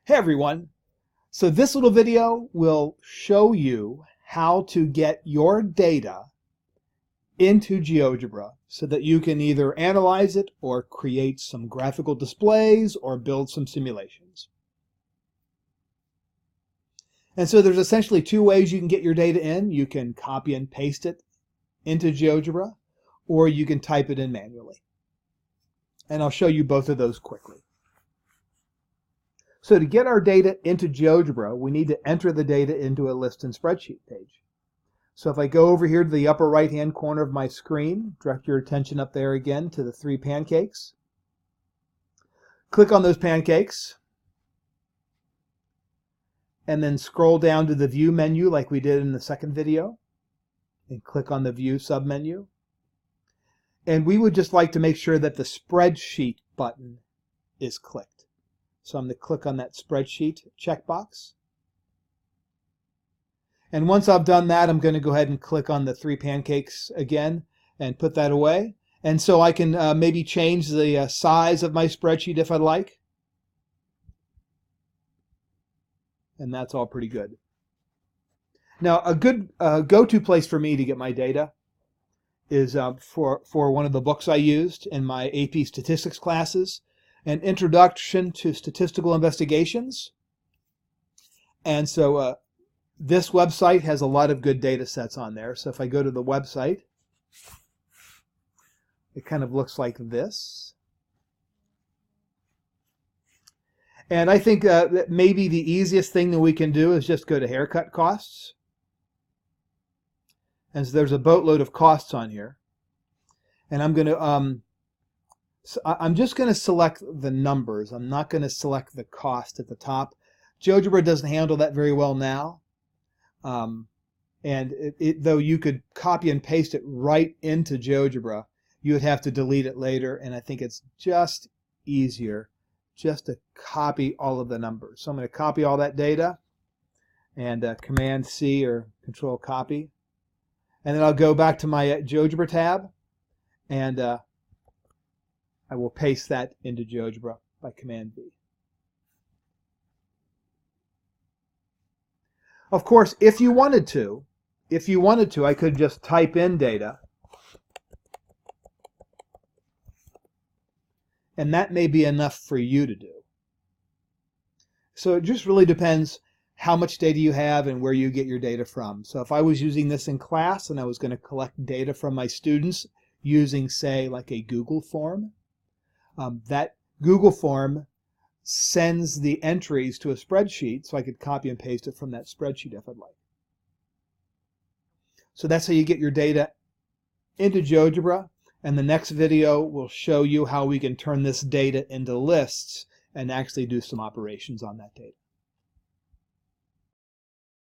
Hey everyone! So this little video will show you how to get your data into GeoGebra so that you can either analyze it or create some graphical displays or build some simulations. And so there's essentially two ways you can get your data in. You can copy and paste it into GeoGebra, or you can type it in manually. And I'll show you both of those quickly. So to get our data into GeoGebra, we need to enter the data into a list and spreadsheet page. So if I go over here to the upper right-hand corner of my screen, direct your attention up there again to the three pancakes. Click on those pancakes, and then scroll down to the View menu like we did in the second video, and click on the View submenu. And we would just like to make sure that the Spreadsheet button is clicked. So I'm going to click on that Spreadsheet checkbox. And once I've done that, I'm going to go ahead and click on the three pancakes again and put that away. And so I can maybe change the size of my spreadsheet if I'd like. And that's all pretty good. Now, a good go-to place for me to get my data is for one of the books I used in my AP statistics classes, An Introduction to Statistical Investigations. And so this website has a lot of good data sets on there. So if I go to the website, it kind of looks like this. And I think that maybe the easiest thing that we can do is just go to haircut costs. And so there's a boatload of costs on here. And I'm going to so I'm just going to select the numbers. I'm not going to select the cost at the top. GeoGebra doesn't handle that very well now. Though you could copy and paste it right into GeoGebra, you would have to delete it later. And I think it's just easier just to copy all of the numbers. So I'm going to copy all that data and Command C or Control Copy. And then I'll go back to my GeoGebra tab and I will paste that into GeoGebra by Command V. Of course, if you wanted to, I could just type in data, and that may be enough for you to do. So it just really depends how much data you have and where you get your data from. So if I was using this in class and I was going to collect data from my students using, say, like a Google form, that Google form sends the entries to a spreadsheet, so I could copy and paste it from that spreadsheet if I'd like. So that's how you get your data into GeoGebra, and the next video will show you how we can turn this data into lists and actually do some operations on that data.